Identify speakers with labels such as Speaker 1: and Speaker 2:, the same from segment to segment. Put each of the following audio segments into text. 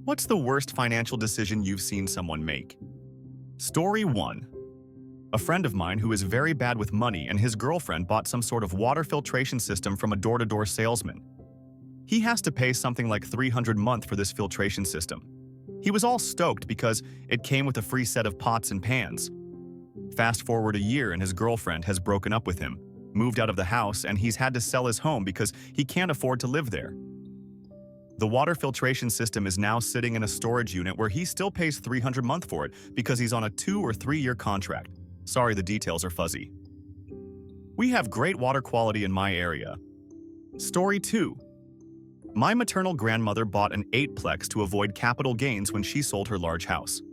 Speaker 1: What's the worst financial decision you've seen someone make? Story 1. A friend of mine who is very bad with money and his girlfriend bought some sort of water filtration system from a door-to-door salesman. He has to pay something like $300 a month for this filtration system. He was all stoked because it came with a free set of pots and pans. Fast forward a year and his girlfriend has broken up with him, moved out of the house, and he's had to sell his home because he can't afford to live there. The water filtration system is now sitting in a storage unit where he still pays $300 a month for it because he's on a 2 or 3 year contract. Sorry, the details are fuzzy. We have great water quality in my area. Story 2. My maternal grandmother bought an 8-plex to avoid capital gains when she sold her large house.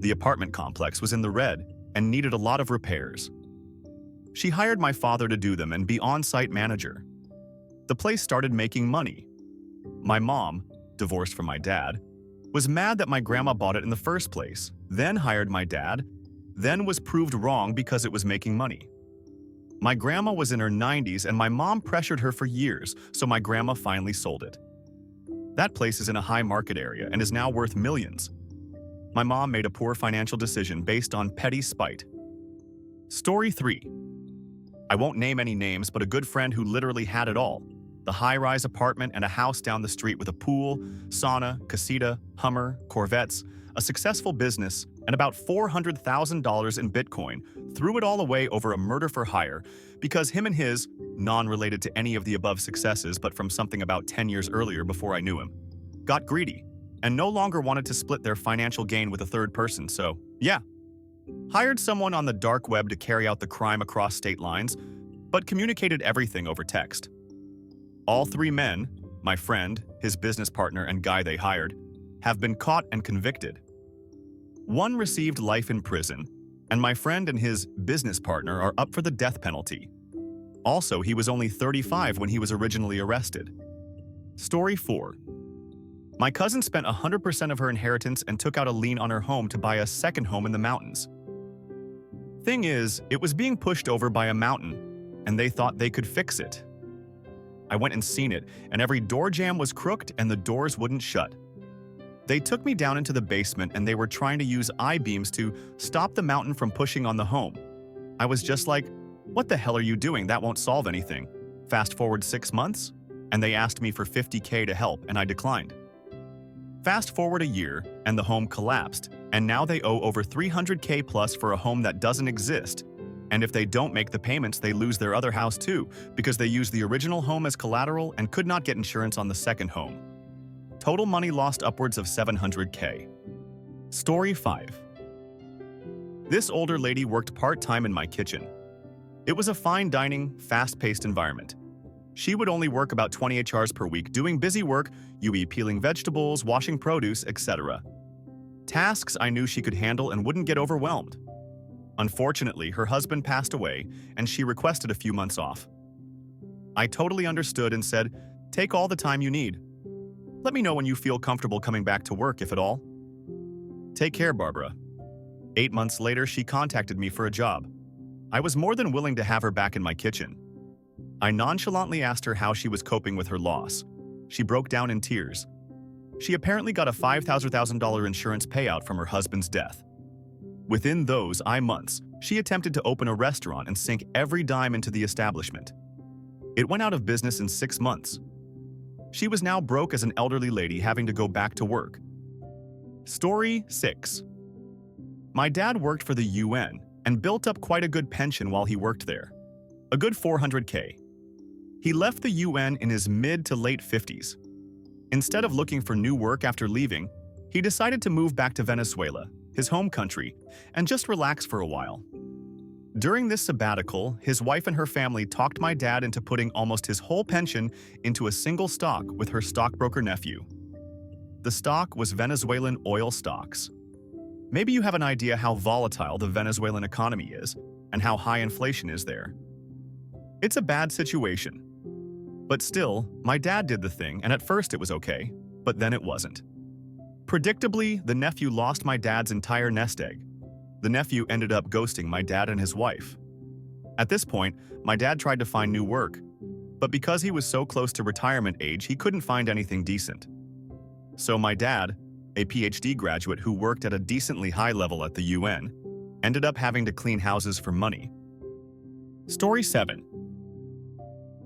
Speaker 1: The apartment complex was in the red and needed a lot of repairs. She hired my father to do them and be on-site manager. The place started making money. My mom, divorced from my dad, was mad that my grandma bought it in the first place, then hired my dad, then was proved wrong because it was making money. My grandma was in her 90s and my mom pressured her for years, so my grandma finally sold it. That place is in a high market area and is now worth millions. My mom made a poor financial decision based on petty spite. Story 3. I won't name any names, but a good friend who literally had it all. The high-rise apartment and a house down the street with a pool, sauna, casita, Hummer, Corvettes, a successful business, and about $400,000 in Bitcoin, threw it all away over a murder for hire because him and his, non-related to any of the above successes but from something about 10 years earlier before I knew him, got greedy and no longer wanted to split their financial gain with a third person, so yeah. Hired someone on the dark web to carry out the crime across state lines, but communicated everything over text. All 3 men, my friend, his business partner, and guy they hired, have been caught and convicted. One received life in prison, and my friend and his business partner are up for the death penalty. Also, he was only 35 when he was originally arrested. Story 4. My cousin spent 100% of her inheritance and took out a lien on her home to buy a second home in the mountains. Thing is, it was being pushed over by a mountain, and they thought they could fix it. I went and seen it, and every door jamb was crooked and the doors wouldn't shut. They took me down into the basement and they were trying to use I-beams to stop the mountain from pushing on the home. I was just like, what the hell are you doing? That won't solve anything. Fast forward 6 months, and they asked me for $50K to help, and I declined. Fast forward a year, and the home collapsed, and now they owe over $300K plus for a home that doesn't exist. And if they don't make the payments, they lose their other house too, because they used the original home as collateral and could not get insurance on the second home. Total money lost upwards of $700K. Story 5. This older lady worked part-time in my kitchen. It was a fine dining, fast-paced environment. She would only work about 28 hours per week doing busy work, u.e. peeling vegetables, washing produce, etc. Tasks I knew she could handle and wouldn't get overwhelmed. Unfortunately, her husband passed away, and she requested a few months off. I totally understood and said, "Take all the time you need. Let me know when you feel comfortable coming back to work, if at all." Take care, Barbara. 8 months later, she contacted me for a job. I was more than willing to have her back in my kitchen. I nonchalantly asked her how she was coping with her loss. She broke down in tears. She apparently got a $5,000 insurance payout from her husband's death. Within those months, she attempted to open a restaurant and sink every dime into the establishment. It went out of business in 6 months. She was now broke as an elderly lady having to go back to work. Story 6. My dad worked for the UN and built up quite a good pension while he worked there. A good $400K. He left the UN in his mid to late 50s. Instead of looking for new work after leaving, he decided to move back to Venezuela, his home country, and just relax for a while. During this sabbatical, his wife and her family talked my dad into putting almost his whole pension into a single stock with her stockbroker nephew. The stock was Venezuelan oil stocks. Maybe you have an idea how volatile the Venezuelan economy is and how high inflation is there. It's a bad situation. But still, my dad did the thing, and at first it was okay, but then it wasn't. Predictably, the nephew lost my dad's entire nest egg. The nephew ended up ghosting my dad and his wife. At this point, my dad tried to find new work, but because he was so close to retirement age, he couldn't find anything decent. So my dad, a PhD graduate who worked at a decently high level at the UN, ended up having to clean houses for money. Story 7.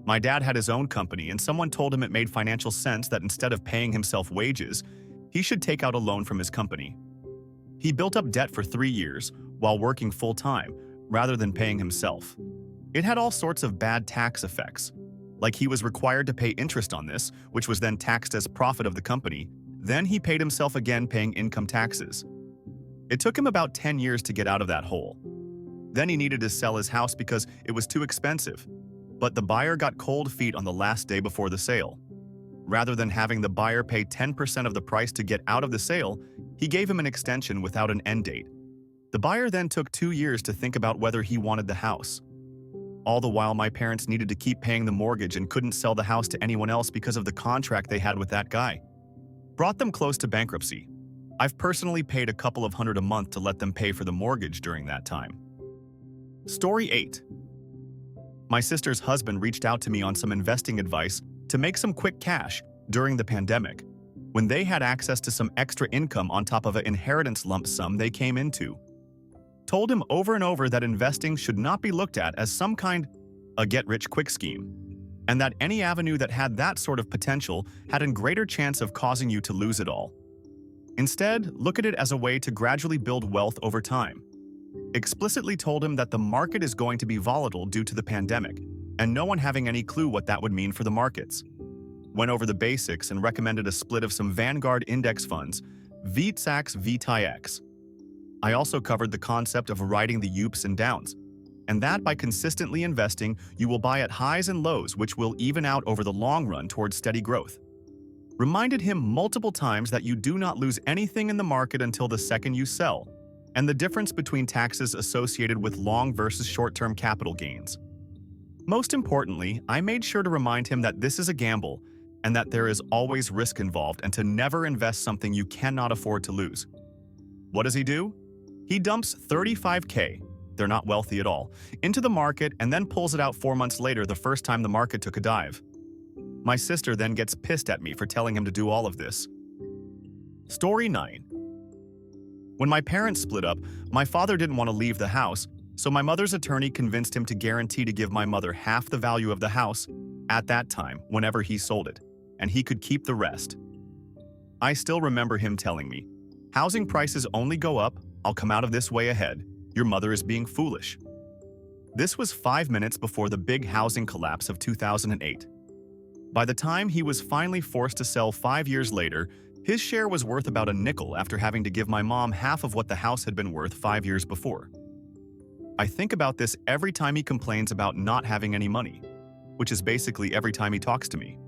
Speaker 1: My dad had his own company and someone told him it made financial sense that instead of paying himself wages, he should take out a loan from his company. He built up debt for 3 years while working full-time rather than paying himself. It had all sorts of bad tax effects, like he was required to pay interest on this, which was then taxed as profit of the company. Then he paid himself again paying income taxes. It took him about 10 years to get out of that hole. Then he needed to sell his house because it was too expensive, but the buyer got cold feet on the last day before the sale. Rather than having the buyer pay 10% of the price to get out of the sale, he gave him an extension without an end date. The buyer then took 2 years to think about whether he wanted the house. All the while, my parents needed to keep paying the mortgage and couldn't sell the house to anyone else because of the contract they had with that guy. Brought them close to bankruptcy. I've personally paid a couple of $100 a month to let them pay for the mortgage during that time. Story 8. My sister's husband reached out to me on some investing advice to make some quick cash during the pandemic, when they had access to some extra income on top of an inheritance lump sum they came into. Told him over and over that investing should not be looked at as some kind of get-rich-quick scheme, and that any avenue that had that sort of potential had a greater chance of causing you to lose it all. Instead, look at it as a way to gradually build wealth over time. Explicitly told him that the market is going to be volatile due to the pandemic, and no one having any clue what that would mean for the markets. Went over the basics and recommended a split of some Vanguard index funds, VTSAX VTIX. I also covered the concept of riding the ups and downs, and that by consistently investing, you will buy at highs and lows which will even out over the long run towards steady growth. Reminded him multiple times that you do not lose anything in the market until the second you sell, and the difference between taxes associated with long versus short-term capital gains. Most importantly, I made sure to remind him that this is a gamble and that there is always risk involved and to never invest something you cannot afford to lose. What does he do? He dumps $35K, they're not wealthy at all, into the market and then pulls it out 4 months later the first time the market took a dive. My sister then gets pissed at me for telling him to do all of this. Story 9. When my parents split up, my father didn't want to leave the house, so my mother's attorney convinced him to guarantee to give my mother half the value of the house at that time whenever he sold it, and he could keep the rest. I still remember him telling me, "Housing prices only go up, I'll come out of this way ahead. Your mother is being foolish." This was 5 minutes before the big housing collapse of 2008. By the time he was finally forced to sell 5 years later, his share was worth about a nickel after having to give my mom half of what the house had been worth 5 years before. I think about this every time he complains about not having any money, which is basically every time he talks to me.